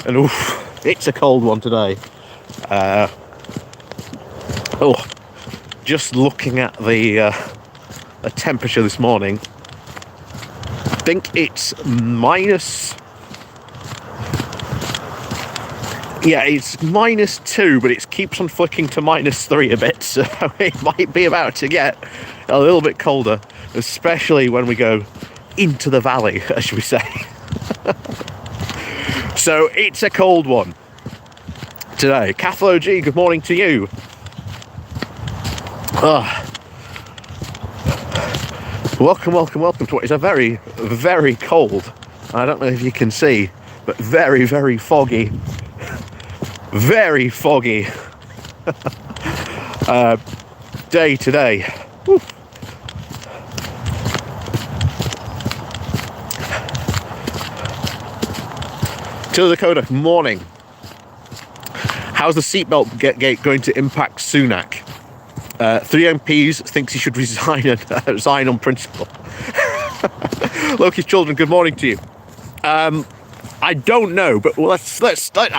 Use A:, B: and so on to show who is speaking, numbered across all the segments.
A: And oof, it's a cold one today. Just looking at the temperature this morning, I think it's it's -2, but it keeps on flicking to -3 a bit, so it might be about to get a little bit colder, especially when we go into the valley, as we say. So it's a cold one today. Cathlo G, good morning to you. Welcome to what is a very, very cold, I don't know if you can see, but very, very foggy day today. Whew. To Dakota, morning. How's the seatbelt gate going to impact Sunak? 3 MPs thinks he should resign on principle. Loki's children, good morning to you. I don't know, but let's start.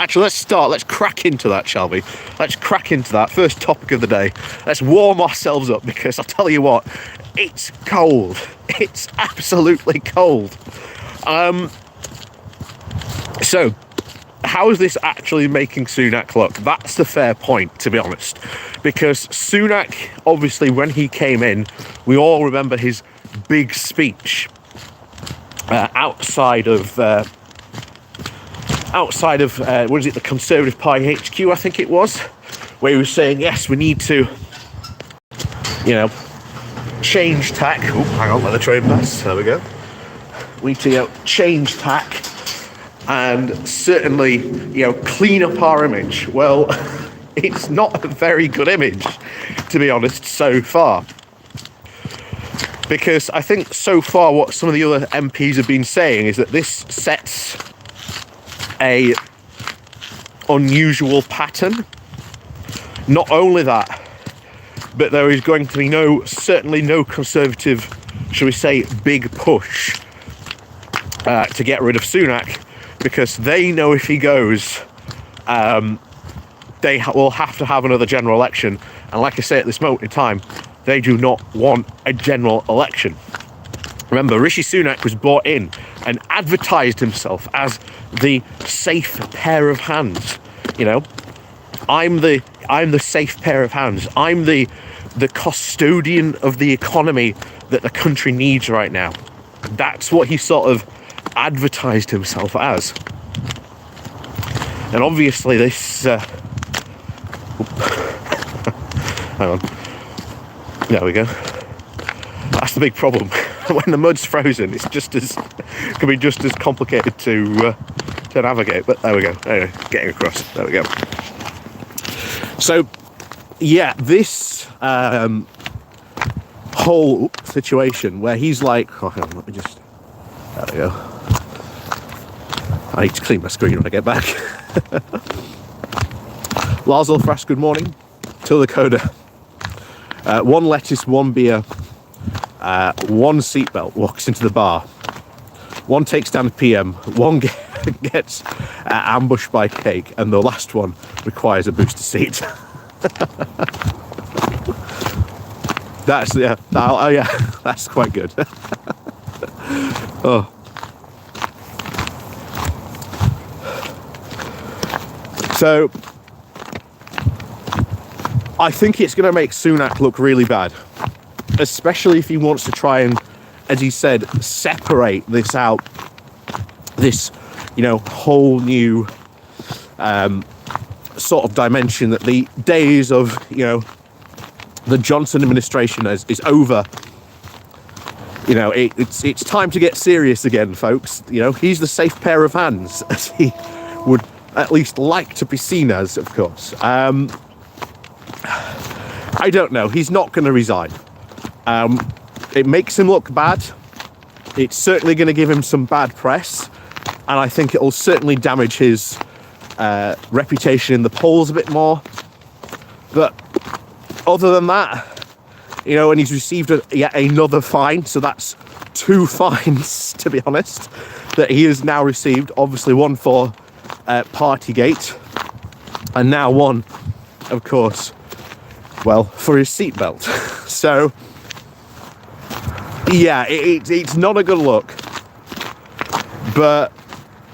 A: Let's crack into that, shall we? Let's crack into that first topic of the day. Let's warm ourselves up, because I'll tell you what, it's cold. It's absolutely cold. So, how is this actually making Sunak look? That's the fair point, to be honest. Because Sunak, obviously, when he came in, we all remember his big speech outside of what is it, the Conservative Party HQ, I think it was, where he was saying, yes, we need to, change tack. Oh, hang on, let the train pass. There we go. We need to change tack and certainly, clean up our image. Well, it's not a very good image, to be honest, so far. Because I think so far what some of the other MPs have been saying is that this sets a unusual pattern. Not only that, but there is going to be certainly no Conservative, shall we say, big push to get rid of Sunak, because they know if he goes, they will have to have another general election. And like I say, at this moment in time, they do not want a general election. Remember, Rishi Sunak was brought in and advertised himself as the safe pair of hands. I'm the safe pair of hands. I'm the custodian of the economy that the country needs right now. That's what he sort of advertised himself as. And obviously this hang on, there we go. That's the big problem. When the mud's frozen, it can be just as complicated to navigate. But there we go. Anyway, getting across. There we go. So yeah, this whole situation where he's like, oh, hang on, let me just, there we go. I need to clean my screen when I get back. Lars Ulfras, good morning. Till the coda. 1 lettuce, 1 beer, 1 seatbelt walks into the bar. 1 takes down the PM, 1 gets ambushed by cake, and the last one requires a booster seat. That's that's quite good. Oh. So I think it's going to make Sunak look really bad, especially if he wants to try and, as he said, separate this out, this, whole new sort of dimension that the days of, the Johnson administration is over. It's time to get serious again, folks. He's the safe pair of hands, as he would at least like to be seen as, of course. I don't know. He's not going to resign. It makes him look bad. It's certainly going to give him some bad press, and I think it will certainly damage his reputation in the polls a bit more. But other than that, and he's received yet another fine, so that's 2 fines, to be honest, that he has now received. Obviously, one for Partygate, and now one, of course, well, for his seatbelt. So, yeah, it's not a good look. But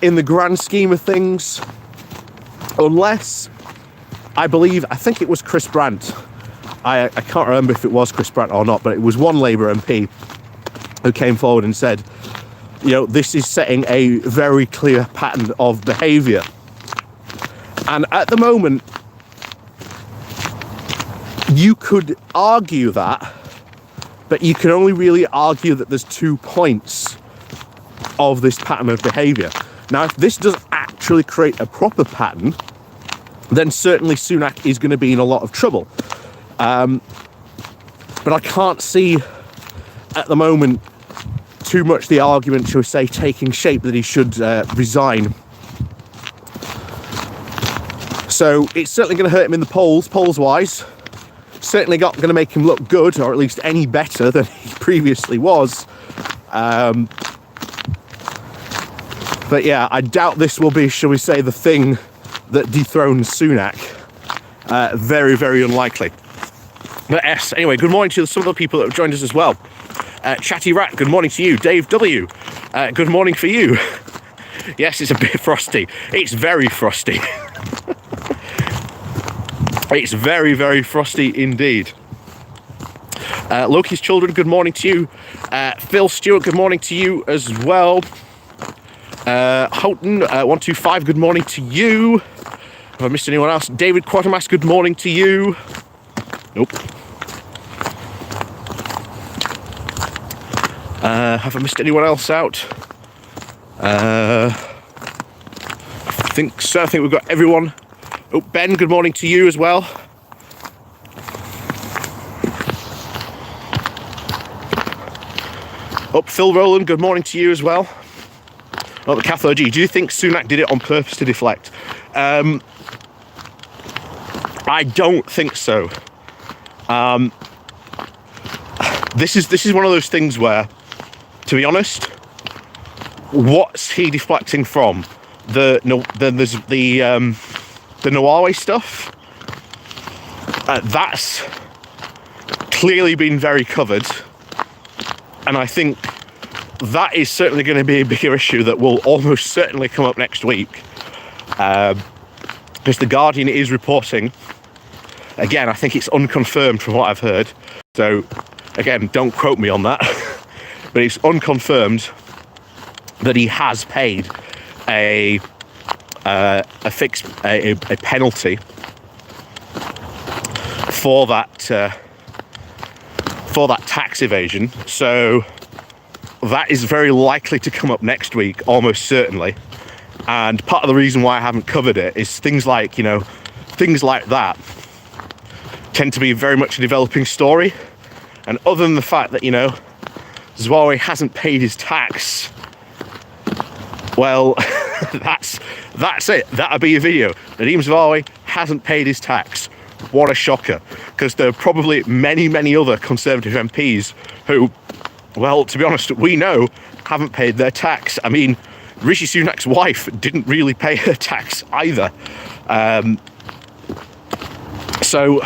A: in the grand scheme of things, unless, I think it was Chris Brandt. I can't remember if it was Chris Brandt or not, but it was one Labour MP who came forward and said, you know, this is setting a very clear pattern of behaviour. And at the moment, you could argue that, but you can only really argue that there's 2 points of this pattern of behaviour. Now, if this does actually create a proper pattern, then certainly Sunak is going to be in a lot of trouble. But I can't see at the moment too much the argument, shall we say, taking shape that he should resign. So it's certainly going to hurt him in the polls-wise. Certainly not going to make him look good, or at least any better than he previously was. But yeah, I doubt this will be, shall we say, the thing that dethrones Sunak. Very, very unlikely. But yes, anyway, good morning to some of the people that have joined us as well. Chatty Rat, good morning to you. Dave W, good morning for you. Yes, it's a bit frosty. It's very frosty. It's very, very frosty indeed. Loki's Children, good morning to you. Phil Stewart, good morning to you as well. Houghton, 125, good morning to you. Have I missed anyone else? David Quatermass, good morning to you. Nope. Have I missed anyone else out? I think so. I think we've got everyone. Oh, Ben, good morning to you as well. Oh, Phil Rowland, good morning to you as well. Oh, the Cathode G, do you think Sunak did it on purpose to deflect? I don't think so. This is one of those things where, to be honest, what's he deflecting from? There's the Noawe stuff. That's clearly been very covered, and I think that is certainly going to be a bigger issue that will almost certainly come up next week, because the Guardian is reporting. Again, I think it's unconfirmed from what I've heard, so again, don't quote me on that, but it's unconfirmed that he has paid a penalty for that tax evasion. So that is very likely to come up next week, almost certainly. And part of the reason why I haven't covered it is things like, you know, things like that tend to be very much a developing story. And other than the fact that, you know, Zwawe hasn't paid his tax, well, that's it. That'll be a video. Nadeem Zwawe hasn't paid his tax. What a shocker. Because there are probably many, many other Conservative MPs who, well, to be honest, we know haven't paid their tax. I mean, Rishi Sunak's wife didn't really pay her tax either. So,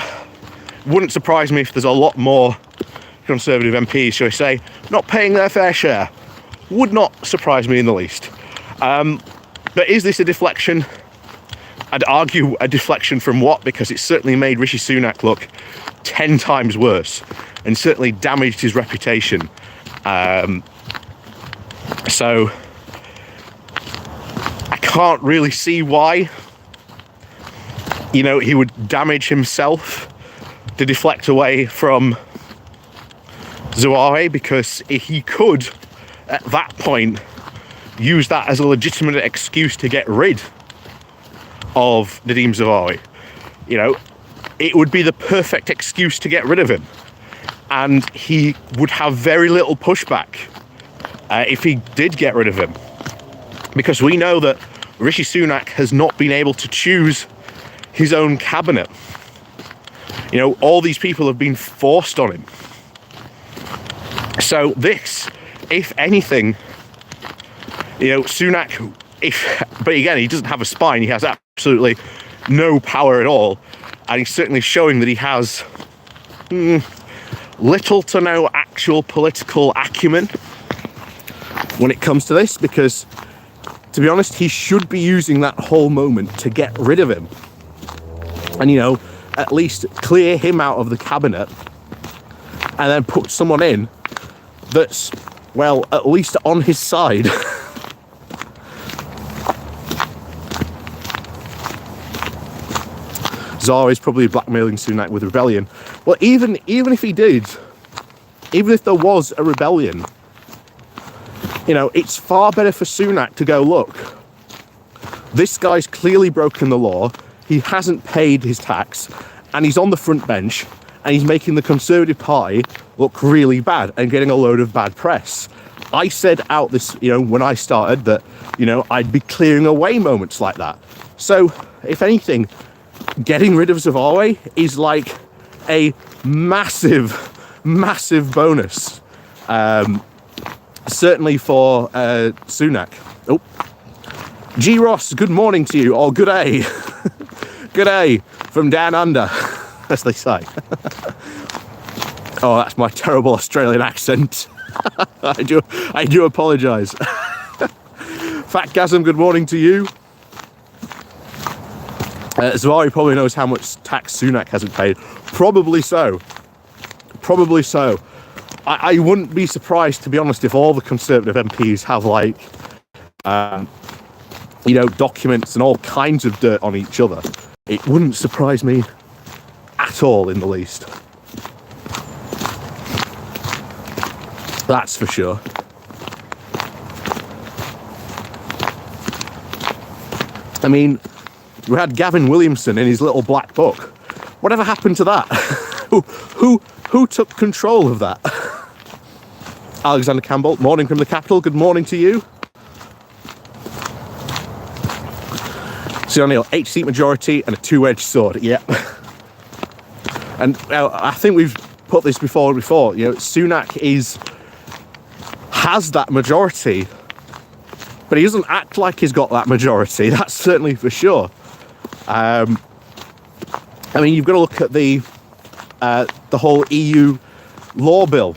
A: wouldn't surprise me if there's a lot more Conservative MPs, shall I say, not paying their fair share. Would not surprise me in the least. But is this a deflection? I'd argue a deflection from what? Because it certainly made Rishi Sunak look 10 times worse and certainly damaged his reputation. So I can't really see why, you know, he would damage himself to deflect away from Zwawe, because he could, at that point, use that as a legitimate excuse to get rid of Nadeem Zwawe. You know, it would be the perfect excuse to get rid of him, and he would have very little pushback if he did get rid of him, because we know that Rishi Sunak has not been able to choose his own cabinet. You know, all these people have been forced on him. So this, if anything, you know, Sunak but again, he doesn't have a spine. He has absolutely no power at all, and he's certainly showing that he has little to no actual political acumen when it comes to this, because, to be honest, he should be using that whole moment to get rid of him and, you know, at least clear him out of the cabinet and then put someone in that's, well, at least on his side. Tsar is probably blackmailing Sunak with rebellion. Well, even if he did, even if there was a rebellion, you know, it's far better for Sunak to go, look, this guy's clearly broken the law, he hasn't paid his tax, and he's on the front bench, and he's making the Conservative Party look really bad and getting a load of bad press. I said out this, you know, when I started that, you know, I'd be clearing away moments like that. So, if anything, getting rid of Zawawi is like a massive bonus. Certainly for Sunak. Oh, G. Ross, good morning to you, or good day. Good day from down under, as they say. Oh, that's my terrible Australian accent. I do apologise. Fatgasm, good morning to you. Zawawi probably knows how much tax Sunak hasn't paid. Probably so. Probably so. I wouldn't be surprised, to be honest, if all the Conservative MPs have, like, you know, documents and all kinds of dirt on each other. It wouldn't surprise me at all in the least. That's for sure. I mean, we had Gavin Williamson in his little black book. Whatever happened to that? Who took control of that? Alexander Campbell, morning from the capital. Good morning to you. So O'Neill, 8-seat majority and a two-edged sword. Yep. And I think we've put this before. You know, Sunak has that majority, but he doesn't act like he's got that majority. That's certainly for sure. I mean, you've got to look at the whole EU law bill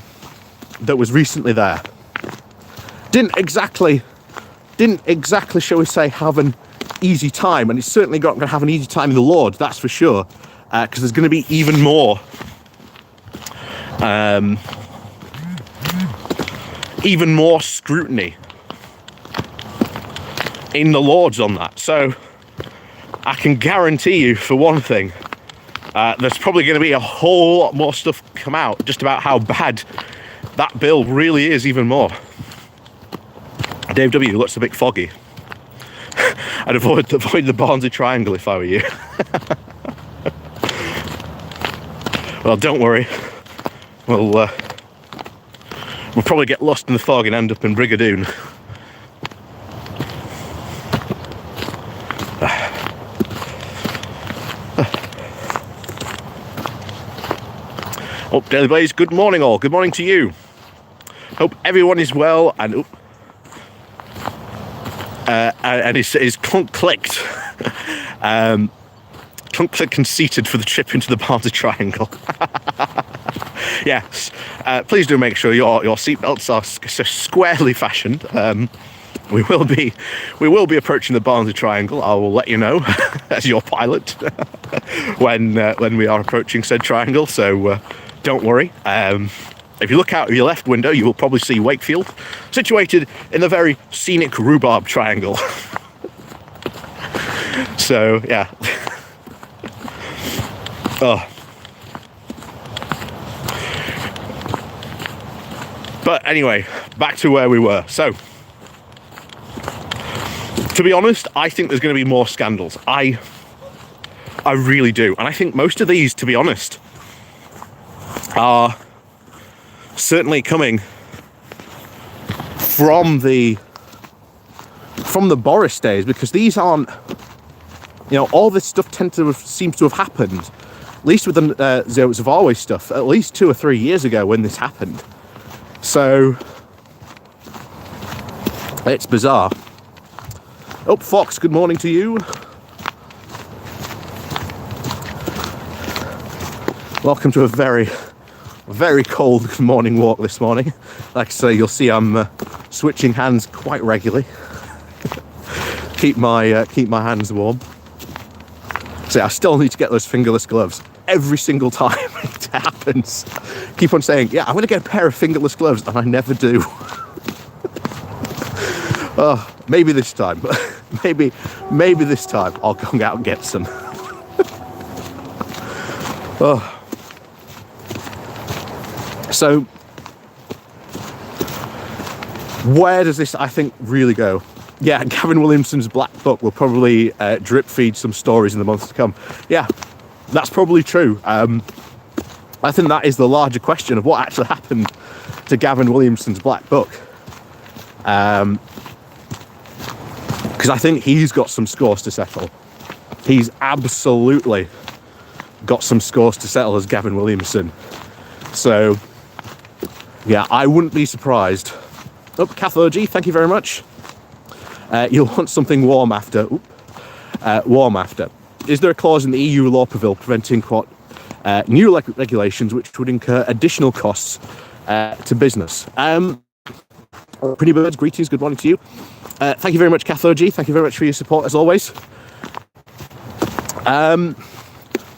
A: that was recently there. Didn't exactly, shall we say, have an easy time, and it's certainly not going to have an easy time in the Lord, that's for sure, because there's going to be even more scrutiny in the Lords on that. So I can guarantee you, for one thing, there's probably going to be a whole lot more stuff come out just about how bad that bill really is, even more. Dave W. looks a bit foggy. I'd avoid the Barnsley Triangle if I were you. Well, don't worry. We'll probably get lost in the fog and end up in Brigadoon. Oh, Daily Blaze, good morning all. Good morning to you. Hope everyone is well and is clicked. Click conceited for the trip into the Barnsley Triangle. Yes, please do make sure your seatbelts are squarely fashioned. We will be approaching the Barnsley Triangle. I will let you know as your pilot when we are approaching said triangle. So don't worry. If you look out of your left window, you will probably see Wakefield, situated in the very scenic Rhubarb Triangle. So yeah. Oh. But anyway, back to where we were. So, to be honest, I think there's going to be more scandals. I really do. And I think most of these, to be honest, are certainly coming from the Boris days, because these aren't, you know, all this stuff seems to have happened, at least with the Zawawi stuff, at least 2 or 3 years ago when this happened. So it's bizarre. Oh, Fox, good morning to you. Welcome to a very, very cold morning walk this morning. Like I say, you'll see I'm switching hands quite regularly. keep my hands warm. So I still need to get those fingerless gloves every single time it happens. Keep on saying, yeah, I'm going to get a pair of fingerless gloves, and I never do. Oh, maybe this time. maybe this time I'll go out and get some. Oh. So, where does this, I think, really go? Yeah, Gavin Williamson's Black Book will probably drip feed some stories in the months to come. Yeah, that's probably true. I think that is the larger question of what actually happened to Gavin Williamson's Black Book. Because I think he's got some scores to settle. He's absolutely got some scores to settle as Gavin Williamson. So, yeah, I wouldn't be surprised. Oh, Cathodgy, thank you very much. You'll want something warm after. Warm after. Is there a clause in the EU law preventing new regulations which would incur additional costs to business? Pretty birds, greetings, good morning to you. Thank you very much, Cathodgy. Thank you very much for your support as always. I'm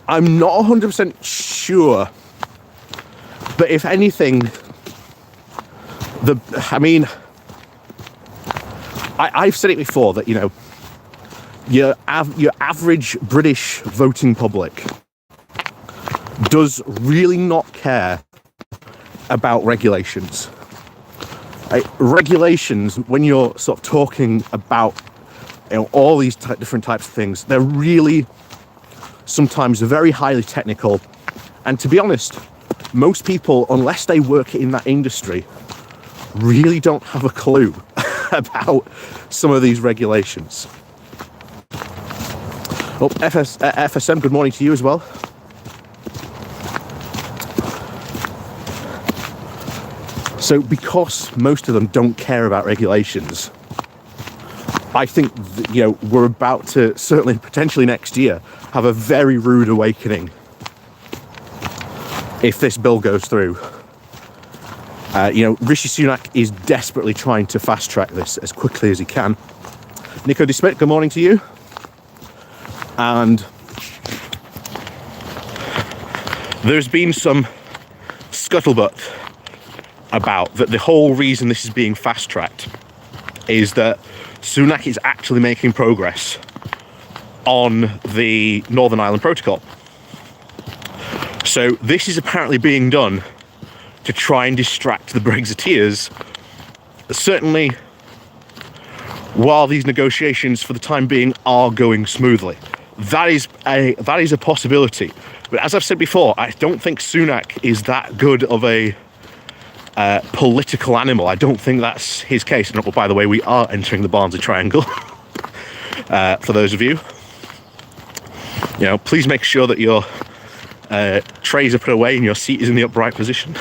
A: not 100% sure, but if anything, I've said it before that, you know, your average British voting public does really not care about regulations. Regulations, when you're sort of talking about, you know, all these different types of things, they're really sometimes very highly technical. And to be honest, most people, unless they work in that industry, really don't have a clue about some of these regulations. Oh, FSM, good morning to you as well. So because most of them don't care about regulations, I think that, you know, we're about to, certainly potentially next year, have a very rude awakening if this bill goes through. You know, Rishi Sunak is desperately trying to fast track this as quickly as he can. Nico DeSmith, good morning to you. And there's been some scuttlebutt about that the whole reason this is being fast tracked is that Sunak is actually making progress on the Northern Ireland Protocol. So this is apparently being done to try and distract the Brexiteers, certainly while these negotiations for the time being are going smoothly. That is a possibility. But as I've said before, I don't think Sunak is that good of a political animal. I don't think that's his case. And, oh, by the way, we are entering the Barnsley Triangle. For those of you, you know, please make sure that your trays are put away and your seat is in the upright position.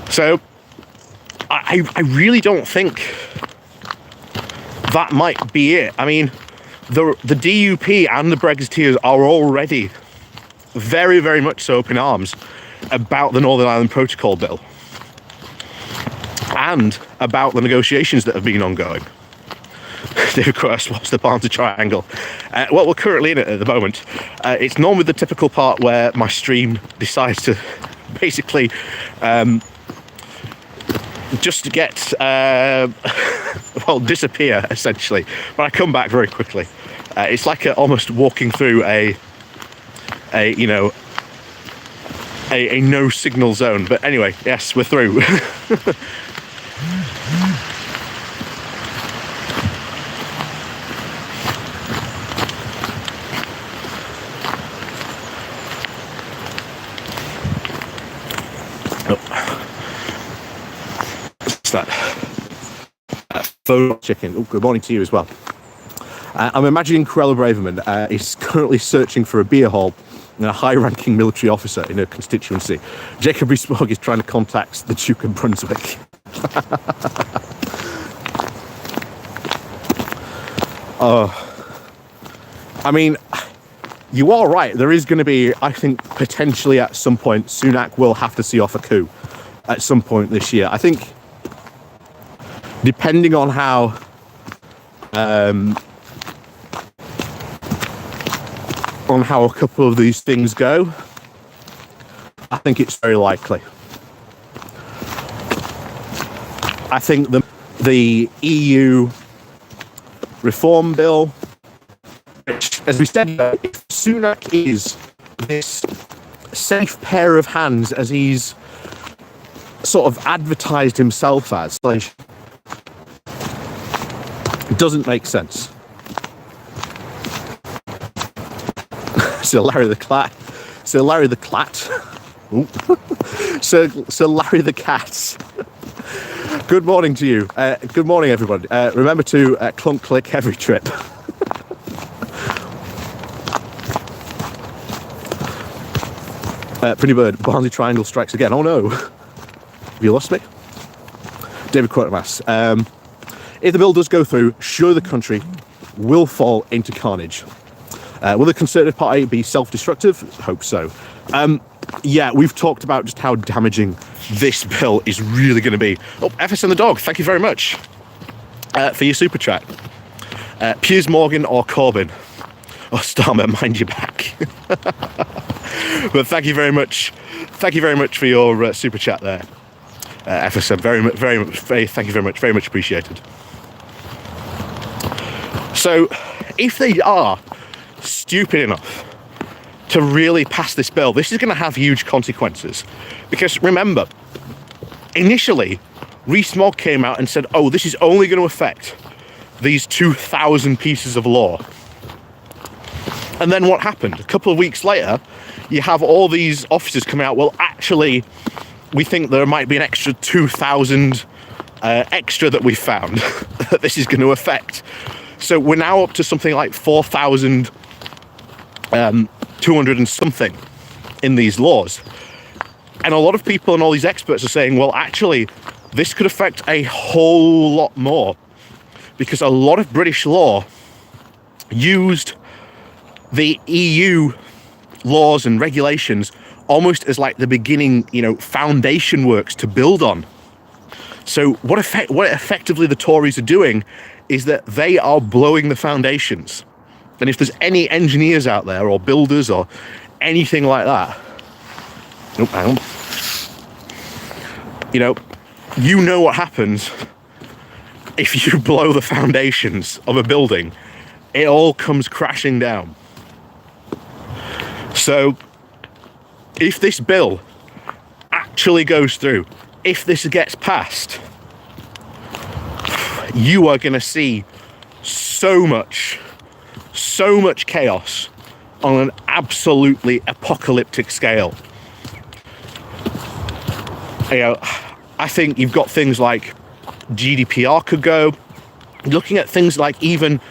A: So I really don't think that might be it. I mean, the DUP and the Brexiteers are already very, very much so up in arms about the Northern Ireland Protocol bill and about the negotiations that have been ongoing. Of course, what's the Barnsley Triangle? Well, we're currently in it at the moment. It's normally the typical part where my stream decides to basically just to get well, disappear essentially, but I come back very quickly. It's like almost walking through a you know, a no signal zone. But anyway, yes, we're through. Phone chicken. Oh, good morning to you as well. I'm imagining Cruella Braverman is currently searching for a beer hall and a high-ranking military officer in her constituency. Jacob Rees-Mogg is trying to contact the Duke of Brunswick. I mean, you are right. There is going to be, I think, potentially at some point, Sunak will have to see off a coup at some point this year. I think, depending on how a couple of these things go, I think it's very likely. I think the EU reform bill, which, as we said, if Sunak is this safe pair of hands as he's sort of advertised himself as, like, it doesn't make sense. Sir Larry the Clat. Sir Larry the Clat. Sir Larry the Cat. Good morning to you. Good morning, everybody. Remember to clunk click every trip. Pretty Bird, Barnsley Triangle strikes again. Oh no. Have you lost me? David Quatermass. If the bill does go through, surely the country will fall into carnage. Will the Conservative Party be self-destructive? Hope so. Yeah, we've talked about just how damaging this bill is really going to be. Oh, FSN the Dog, thank you very much for your super chat. Piers Morgan or Corbyn? Oh, Starmer, mind your back. But thank you very much. Thank you very much for your super chat there. FSN, thank you very much. Very much appreciated. So, if they are stupid enough to really pass this bill, this is going to have huge consequences. Because remember, initially, Rees-Mogg came out and said, oh, this is only going to affect these 2,000 pieces of law. And then what happened? A couple of weeks later, you have all these officers coming out, well, actually, we think there might be an extra 2,000 extra that we found that this is going to affect. So we're now up to something like 4,200 and something in these laws. And a lot of people and all these experts are saying, well, actually, this could affect a whole lot more, because a lot of British law used the EU laws and regulations almost as like the beginning, foundation works to build on. So what effectively the Tories are doing is that they are blowing the foundations. And if there's any engineers out there or builders or anything like that, hang on. You know what happens if you blow the foundations of a building. It all comes crashing down. So if this bill actually goes through, if this gets passed, you are going to see so much chaos on an absolutely apocalyptic scale. I think you've got things like GDPR could go. Looking at things like even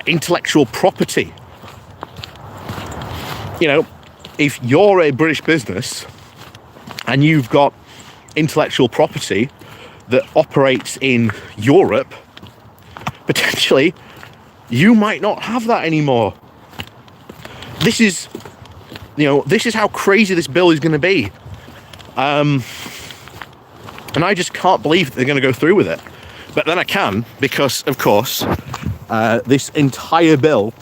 A: intellectual property. If you're a British business and you've got intellectual property that operates in Europe, potentially you might not have that anymore. This is how crazy this bill is going to be. And I just can't believe that they're going to go through with it. But then I can, because, of course, this entire bill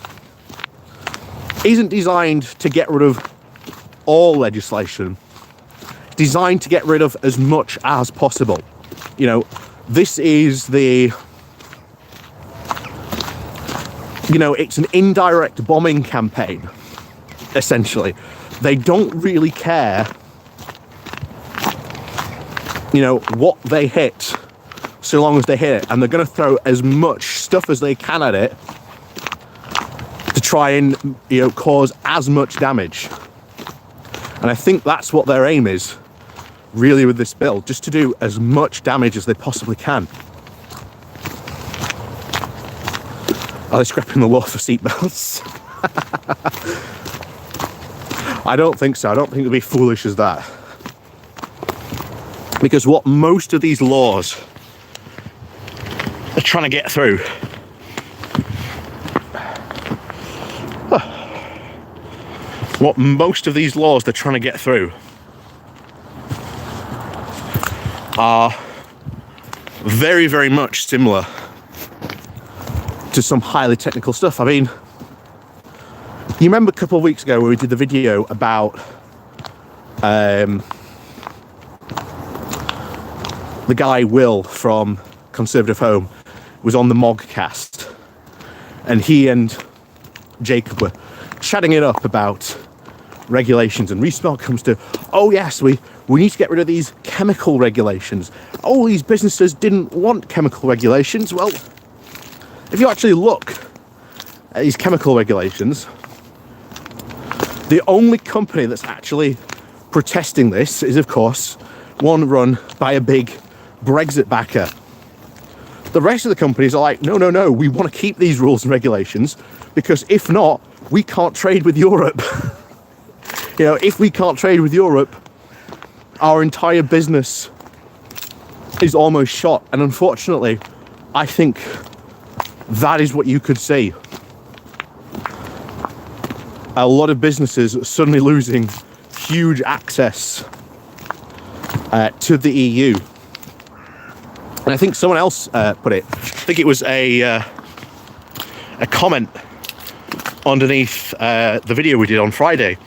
A: isn't designed to get rid of all legislation. It's designed to get rid of as much as possible. This is it's an indirect bombing campaign, essentially. They don't really care, what they hit, so long as they hit it. And they're going to throw as much stuff as they can at it to try and, cause as much damage. And I think that's what their aim is, really, with this bill, just to do as much damage as they possibly can. Are they scrapping the law for seatbelts? I don't think so. I don't think they'll be foolish as that. Because what most of these laws are trying to get through what most of these laws they're trying to get through are very, very much similar to some highly technical stuff. I mean, you remember a couple of weeks ago where we did the video about the guy Will from Conservative Home was on the Mogcast, and he and Jacob were chatting it up about regulations, and Reesmelt comes to, oh yes, we need to get rid of these chemical regulations. Oh, these businesses didn't want chemical regulations. Well, if you actually look at these chemical regulations, the only company that's actually protesting this is, of course, one run by a big Brexit backer. The rest of the companies are like, no, we want to keep these rules and regulations, because if not, we can't trade with Europe. You know, if we can't trade with Europe, our entire business is almost shot. And unfortunately, I think that is what you could see. A lot of businesses suddenly losing huge access to the EU. And I think someone else put it. I think it was a comment underneath the video we did on Friday.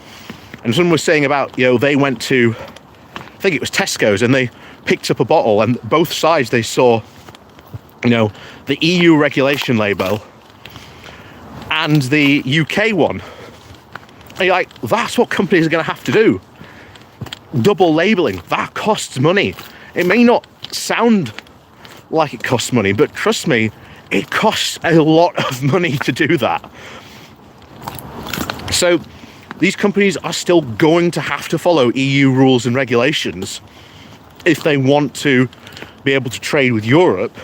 A: And someone was saying about, you know, they went to, I think it was Tesco's, and they picked up a bottle, and both sides they saw, you know, the EU regulation label and the UK one. And you're like, that's what companies are going to have to do. Double labeling, that costs money. It may not sound like it costs money, but trust me, it costs a lot of money to do that. So these companies are still going to have to follow EU rules and regulations if they want to be able to trade with Europe.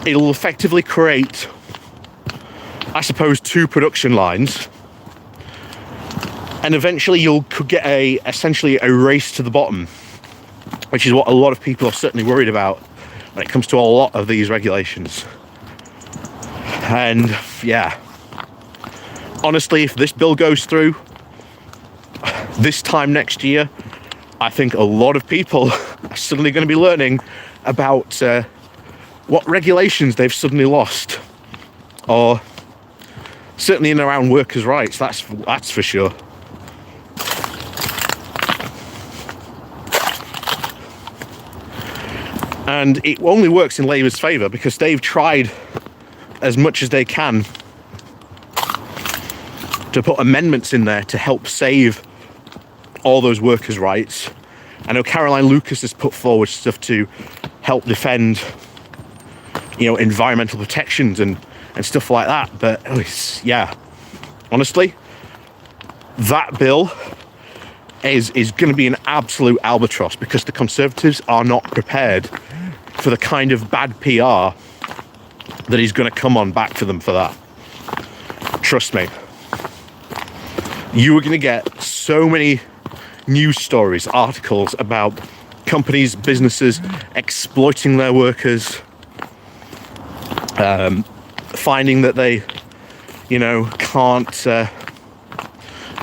A: It'll effectively create, I suppose, 2 production lines, and eventually you could get essentially a race to the bottom, which is what a lot of people are certainly worried about when it comes to a lot of these regulations. And yeah, honestly, if this bill goes through this time next year, I think a lot of people are suddenly going to be learning about what regulations they've suddenly lost, or certainly in and around workers' rights. That's for sure. And it only works in Labour's favour because they've tried as much as they can to put amendments in there to help save all those workers' rights. I know Caroline Lucas has put forward stuff to help defend, you know, environmental protections and stuff like that. But yeah, honestly, that bill is going to be an absolute albatross because the Conservatives are not prepared for the kind of bad PR that is going to come on back to them for that. Trust me. You are going to get so many news stories, articles about companies, businesses exploiting their workers, finding that they, you know,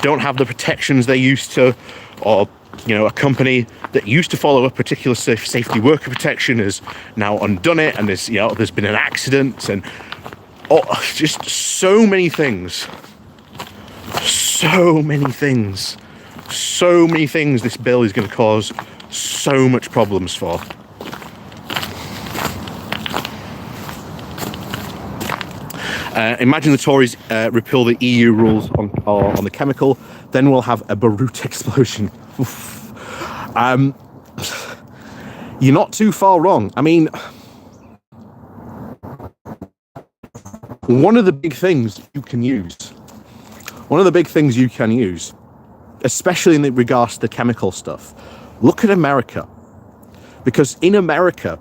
A: don't have the protections they used to, or, you know, a company that used to follow a particular safety worker protection has now undone it, and there's, you know, there's been an accident, and just so many things. So many things this bill is going to cause so much problems for. Imagine the Tories repeal the EU rules on the chemical, then we'll have a Beirut explosion. You're not too far wrong. I mean, one of the big things you can use, especially in regards to the chemical stuff, look at America. Because in America,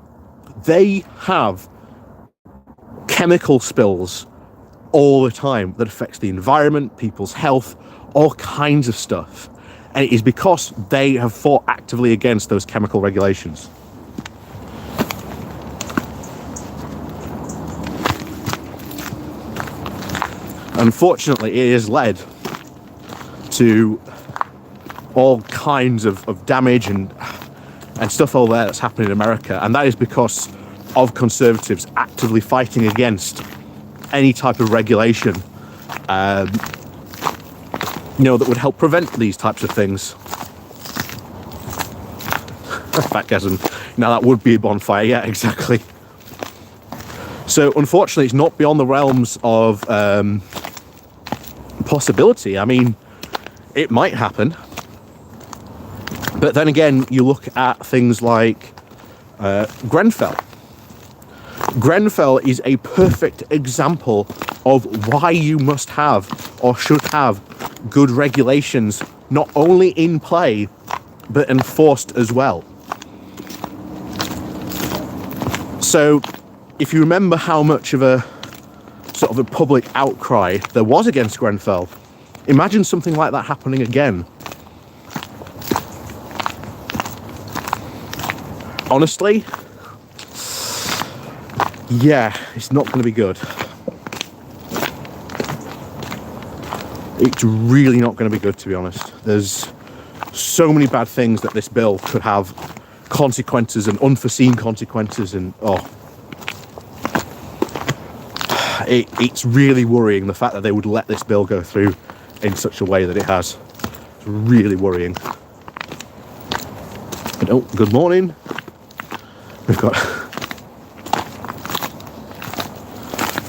A: they have chemical spills all the time that affects the environment, people's health, all kinds of stuff. And it is because they have fought actively against those chemical regulations. Unfortunately, it has led to all kinds of damage and stuff over there that's happening in America, and that is because of conservatives actively fighting against any type of regulation, that would help prevent these types of things. Fatgasm. Now that would be a bonfire, yeah, exactly. So unfortunately, it's not beyond the realms of possibility. I mean, it might happen. But then again, you look at things like Grenfell. Grenfell is a perfect example of why you must have or should have good regulations, not only in play, but enforced as well. So if you remember how much of a sort of a public outcry there was against Grenfell, imagine something like that happening again. Honestly, yeah, it's not going to be good. It's really not going to be good, to be honest. There's so many bad things that this bill could have consequences and unforeseen consequences, and it's really worrying, the fact that they would let this bill go through in such a way that it has. It's really worrying. And, oh, good morning. We've got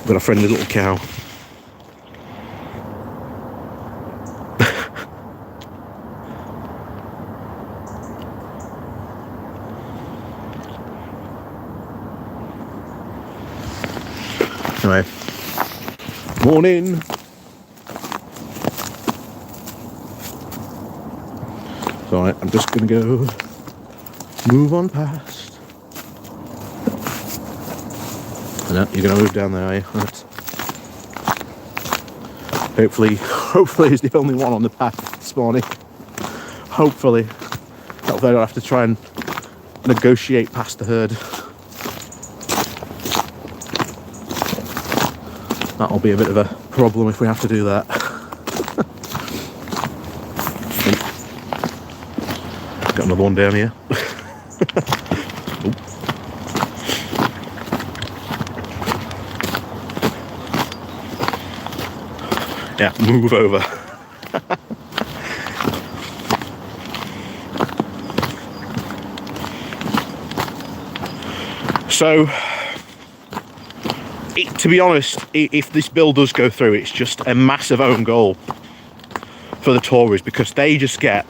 A: a friendly little cow. Anyway, morning. So I'm just gonna go move on past. No, you're gonna move down there, are you? Right. Hopefully he's the only one on the path this morning. Hopefully. Hopefully I don't have to try and negotiate past the herd. That'll be a bit of a problem if we have to do that. Got another one down here. Yeah, move over. So, to be honest, if this bill does go through, it's just a massive own goal for the Tories, because they just get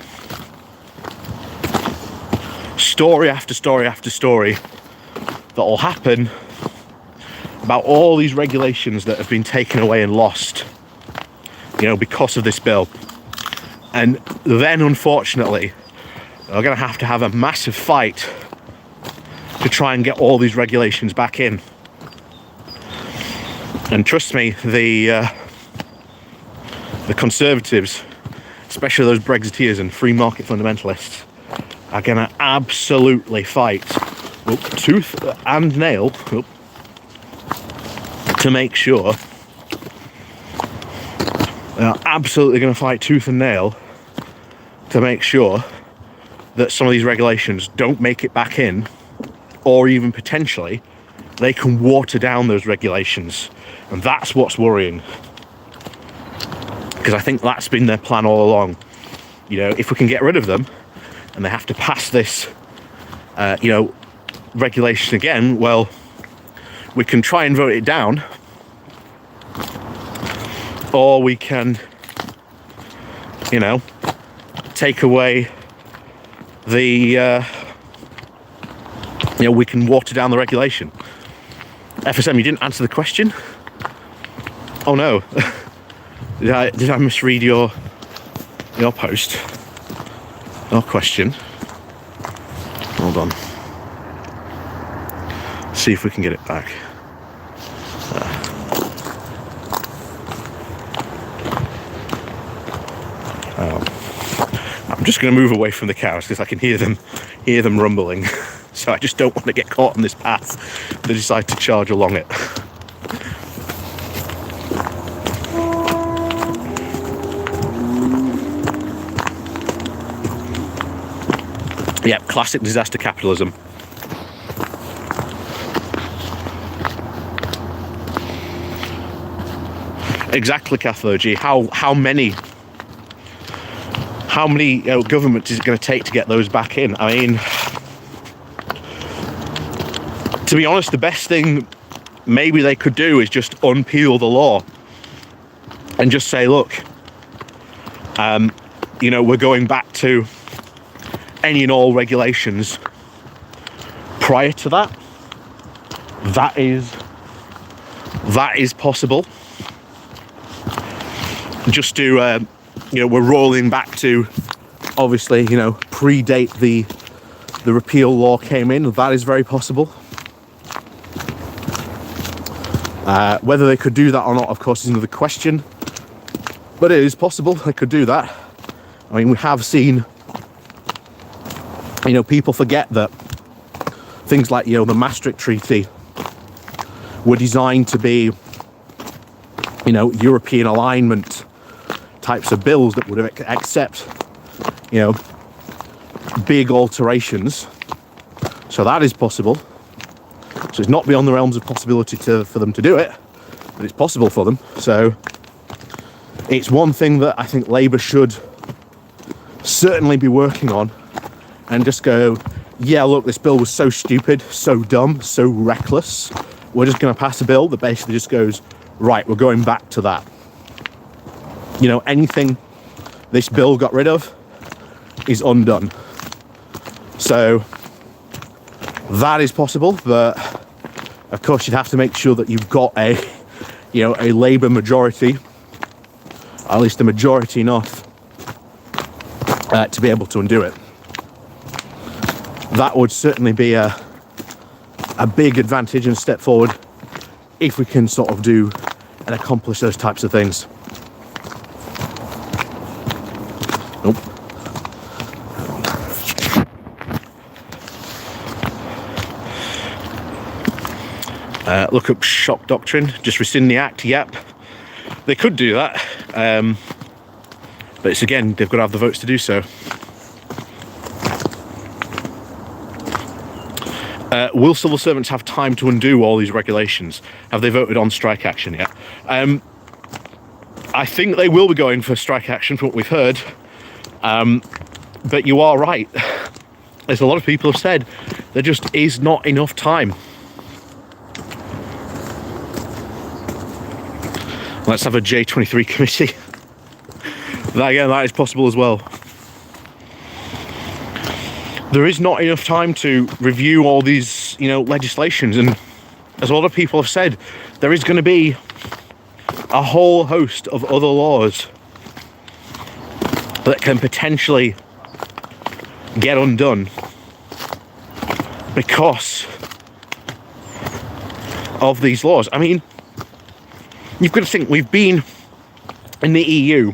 A: story after story after story that will happen about all these regulations that have been taken away and lost, because of this bill. And then, unfortunately, they're going to have a massive fight to try and get all these regulations back in. And trust me, the Conservatives, especially those Brexiteers and free market fundamentalists, are going to absolutely fight tooth and nail to make sure. They are absolutely going to fight tooth and nail to make sure that some of these regulations don't make it back in, or even potentially they can water down those regulations. And that's what's worrying, because I think that's been their plan all along. If we can get rid of them and they have to pass this regulation again, well, we can try and vote it down, or we can take away the we can water down the regulation. FSM, you didn't answer the question. Oh no. Did I misread your post? Your question. Hold on. See if we can get it back. I'm just going to move away from the cows because I can hear them rumbling. So I just don't want to get caught on this path. They decide to charge along it. Yep, classic disaster capitalism. Exactly, Cathlo G. How many governments is it going to take to get those back in? I mean, to be honest, the best thing maybe they could do is just unpeel the law and just say, look, we're going back to any and all regulations prior to that. That is possible. Just to, we're rolling back to, obviously, predate the repeal law came in. That is very possible. Whether they could do that or not, of course, is another question. But it is possible they could do that. I mean, we have seen, people forget that things like, the Maastricht Treaty were designed to be, European alignment types of bills that would accept, big alterations. So that is possible. So it's not beyond the realms of possibility for them to do it, but it's possible for them. So it's one thing that I think Labour should certainly be working on, and just go, yeah, look, this bill was so stupid, so dumb, so reckless. We're just going to pass a bill that basically just goes, right, we're going back to that. Anything this bill got rid of is undone. So that is possible, but of course you'd have to make sure that you've got a Labour majority, at least a majority enough to be able to undo it. That would certainly be a big advantage and step forward if we can sort of do and accomplish those types of things. Nope. Look up shock doctrine, just rescind the act. Yep, they could do that, but it's, again, they've got to have the votes to do so. Will civil servants have time to undo all these regulations? Have they voted on strike action yet? I think they will be going for strike action from what we've heard. But you are right. As a lot of people have said, there just is not enough time. Let's have a J23 committee. That is possible as well. There is not enough time to review all these, legislations, and as a lot of people have said, there is going to be a whole host of other laws that can potentially get undone because of these laws. I mean, you've got to think, we've been in the EU,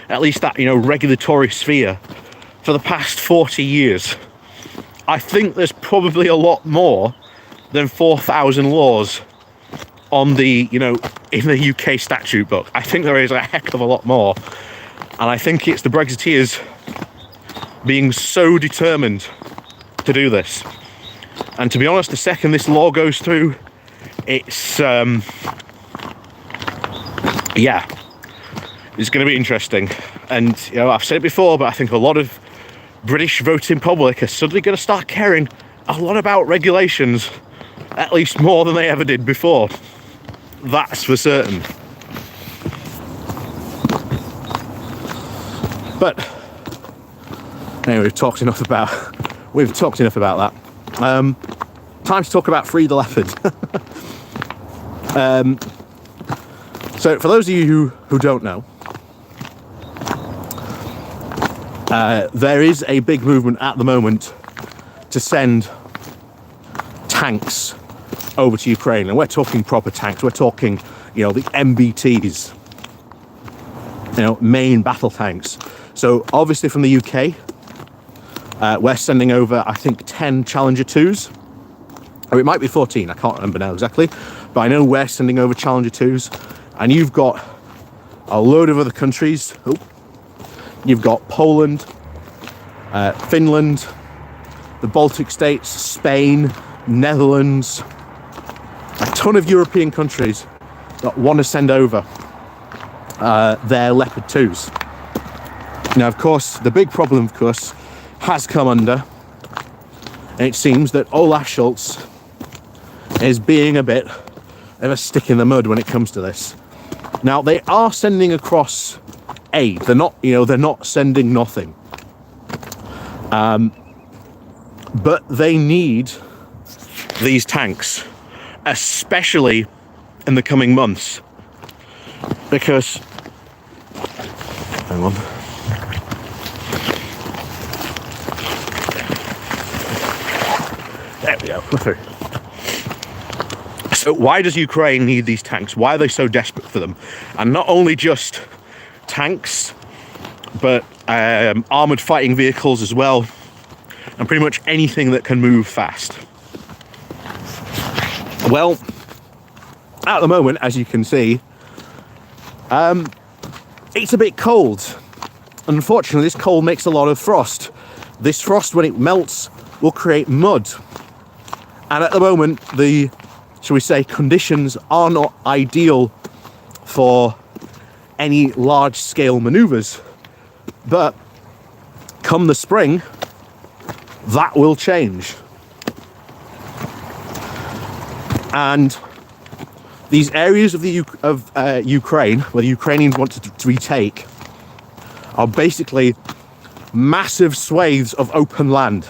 A: at least that, regulatory sphere, for the past 40 years. I think there's probably a lot more than 4,000 laws on the, in the UK statute book. I think there is a heck of a lot more. And I think it's the Brexiteers being so determined to do this. And to be honest, the second this law goes through, it's, it's going to be interesting. And, I've said it before, but I think a lot of British voting public are suddenly going to start caring a lot about regulations, at least more than they ever did before. That's for certain. But anyway, we've talked enough about that. Time to talk about Free the Leopard. So for those of you who don't know, there is a big movement at the moment to send tanks over to Ukraine, and we're talking proper tanks. We're talking, the MBTs, main battle tanks. So obviously from the UK, we're sending over, I think, 10 Challenger 2s. Or it might be 14, I can't remember now exactly. But I know we're sending over Challenger 2s. And you've got a load of other countries. Oh, you've got Poland, Finland, the Baltic states, Spain, Netherlands, a ton of European countries that want to send over their Leopard 2s. Now, of course, the big problem, of course, has come under, and it seems that Olaf Scholz is being a bit of a stick in the mud when it comes to this. Now, they are sending across aid. They're not, they're not sending nothing. But they need these tanks, especially in the coming months, because, hang on. There we go, go through. So why does Ukraine need these tanks? Why are they so desperate for them? And not only just tanks, but armoured fighting vehicles as well, and pretty much anything that can move fast. Well, at the moment, as you can see, it's a bit cold. Unfortunately, this cold makes a lot of frost. This frost, when it melts, will create mud. And at the moment, the, shall we say, conditions are not ideal for any large-scale manoeuvres. But come the spring, that will change. And these areas of Ukraine, where the Ukrainians want to retake, are basically massive swathes of open land.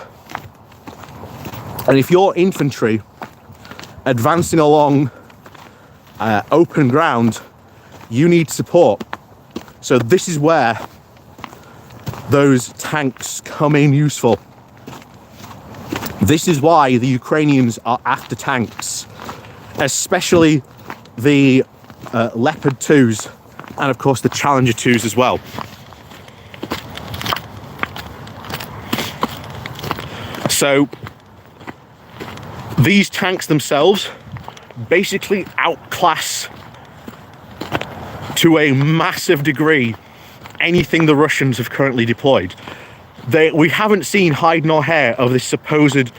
A: And if you're infantry advancing along open ground, you need support. So this is where those tanks come in useful. This is why the Ukrainians are after tanks, especially the Leopard 2s, and of course the Challenger 2s as well. So these tanks themselves basically outclass to a massive degree anything the Russians have currently deployed. We haven't seen hide nor hair of this supposed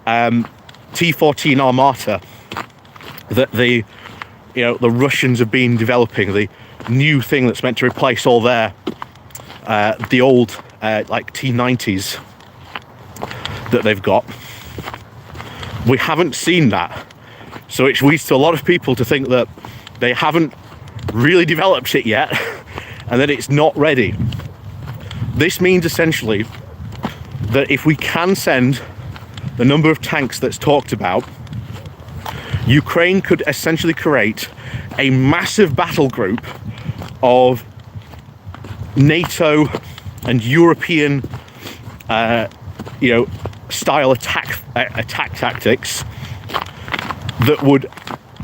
A: T-14 Armata that the Russians have been developing, the new thing that's meant to replace all their the old like T-90s that they've got. We haven't seen that, so it leads to a lot of people to think that they haven't really developed it yet and that it's not ready. This means essentially that if we can send the number of tanks that's talked about, Ukraine could essentially create a massive battle group of NATO and European style attack tactics that would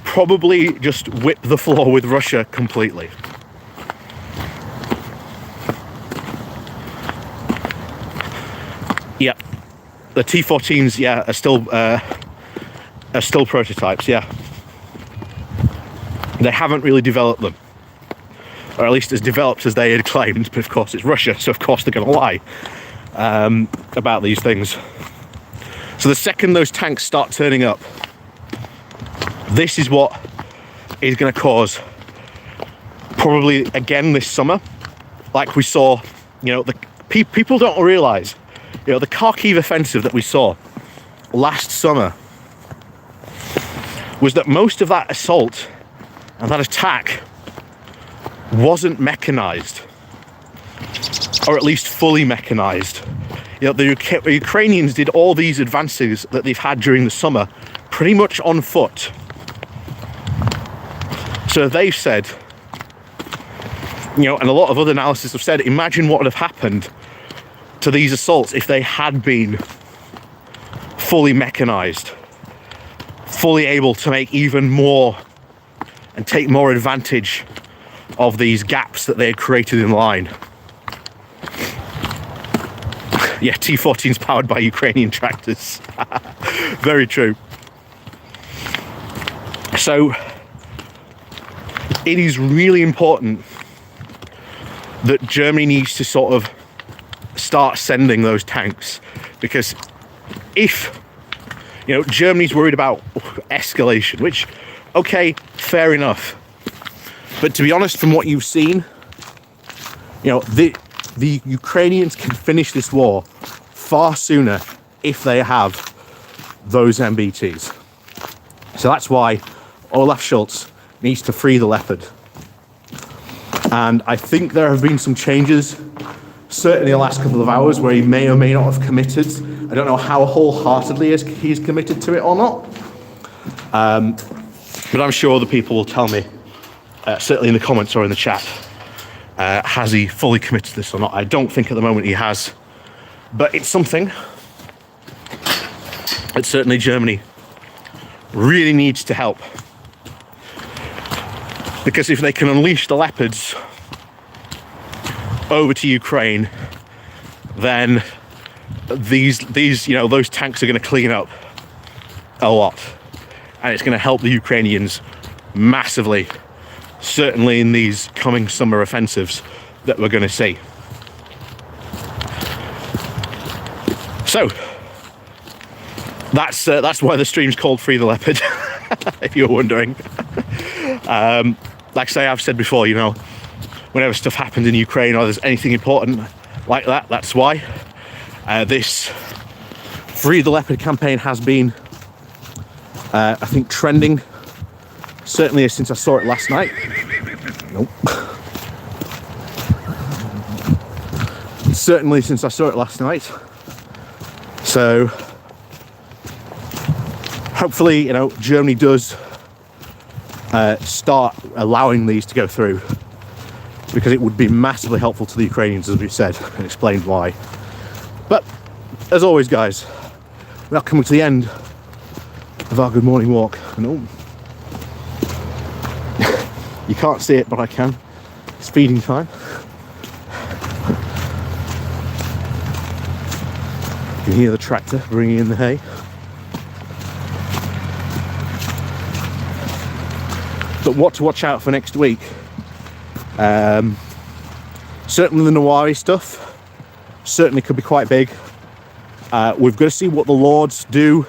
A: probably just whip the floor with Russia completely. Yeah, the T-14s, yeah, are still prototypes. Yeah, they haven't really developed them, or at least as developed as they had claimed. But of course, it's Russia, so of course they're going to lie about these things. So the second those tanks start turning up, this is what is going to cause, probably again this summer, like we saw. The people don't realise, the Kharkiv offensive that we saw last summer was that most of that assault and that attack wasn't mechanized, or at least fully mechanized. The Ukrainians did all these advances that they've had during the summer pretty much on foot. So they've said, and a lot of other analysis have said, imagine what would have happened to these assaults if they had been fully mechanized, fully able to make even more and take more advantage of these gaps that they had created in line. Yeah, T14's powered by Ukrainian tractors. Very true. So it is really important that Germany needs to sort of start sending those tanks, because if, you know, Germany's worried about escalation, which, okay, fair enough. But to be honest, from what you've seen, you know, the Ukrainians can finish this war far sooner if they have those MBTs. So that's why Olaf Scholz needs to free the Leopard. And I think there have been some changes, certainly the last couple of hours, where he may or may not have committed. I don't know how wholeheartedly he's committed to it or not. But I'm sure the people will tell me, certainly in the comments or in the chat, has he fully committed to this or not? I don't think at the moment he has. But it's something that certainly Germany really needs to help. Because if they can unleash the Leopards over to Ukraine, then these you know, those tanks are going to clean up a lot, and it's going to help the Ukrainians massively, certainly in these coming summer offensives that we're going to see. So that's why the stream's called Free the Leopard, if you're wondering. Like I say, I've said before, you know, whenever stuff happens in Ukraine or there's anything important like that, that's why. This Free the Leopard campaign has been, I think, trending, certainly since I saw it last night. Nope. Certainly since I saw it last night. So hopefully, you know, Germany does start allowing these to go through, because it would be massively helpful to the Ukrainians, as we've said and explained why. But as always, guys, we are coming to the end of our good morning walk. And you can't see it, but I can. It's feeding time. You can hear the tractor bringing in the hay. But what to watch out for next week? Certainly the Nawari stuff certainly could be quite big. We've got to see what the Lords do,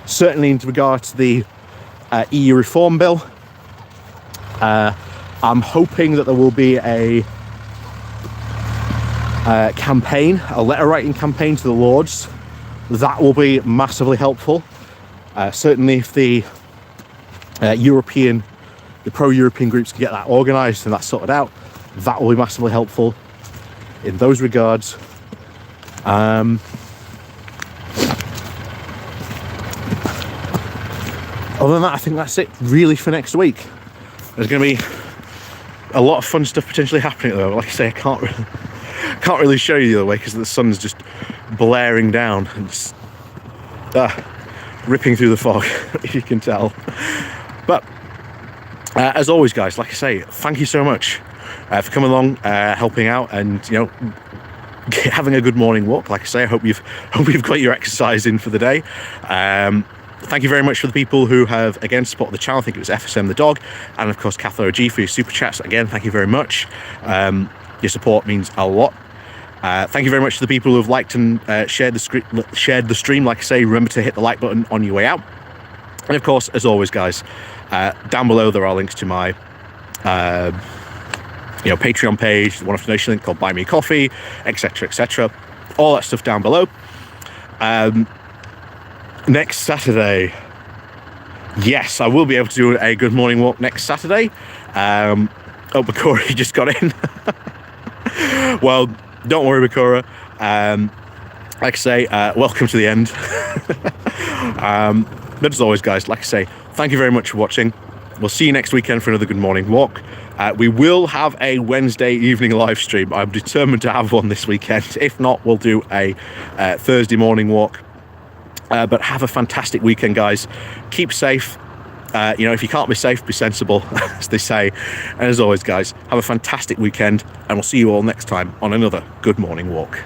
A: certainly in regard to the EU reform bill. I'm hoping that there will be a campaign, a letter writing campaign to the Lords. That will be massively helpful. Certainly if the pro-European groups can get that organised and that sorted out, that will be massively helpful in those regards. Other than that, I think that's it really for next week. There's going to be a lot of fun stuff potentially happening though. Like I say, I can't really show you the other way because the sun's just blaring down and just, ripping through the fog, if you can tell. But as always, guys, like I say, thank you so much for coming along, helping out, and you know, having a good morning walk. Like I say, I hope you've got your exercise in for the day. Thank you very much for the people who have again supported the channel. I think it was FSM the dog, and of course Cathlo OG for your super chats. Again, thank you very much. Your support means a lot. Thank you very much to the people who have liked and shared the stream. Like I say, remember to hit the like button on your way out. And of course, as always, guys, down below there are links to my Patreon page, the one-off donation link called Buy Me a Coffee, etc., etc. All that stuff down below. Next Saturday, yes, I will be able to do a good morning walk next Saturday. Bakura just got in. Well, don't worry, Bakura. Like I say, welcome to the end. But as always, guys, like I say, thank you very much for watching. We'll see you next weekend for another good morning walk. We will have a Wednesday evening live stream. I'm determined to have one this weekend. If not, we'll do a Thursday morning walk. But have a fantastic weekend, guys. Keep safe. If you can't be safe, be sensible, as they say. And as always, guys, have a fantastic weekend, and we'll see you all next time on another good morning walk.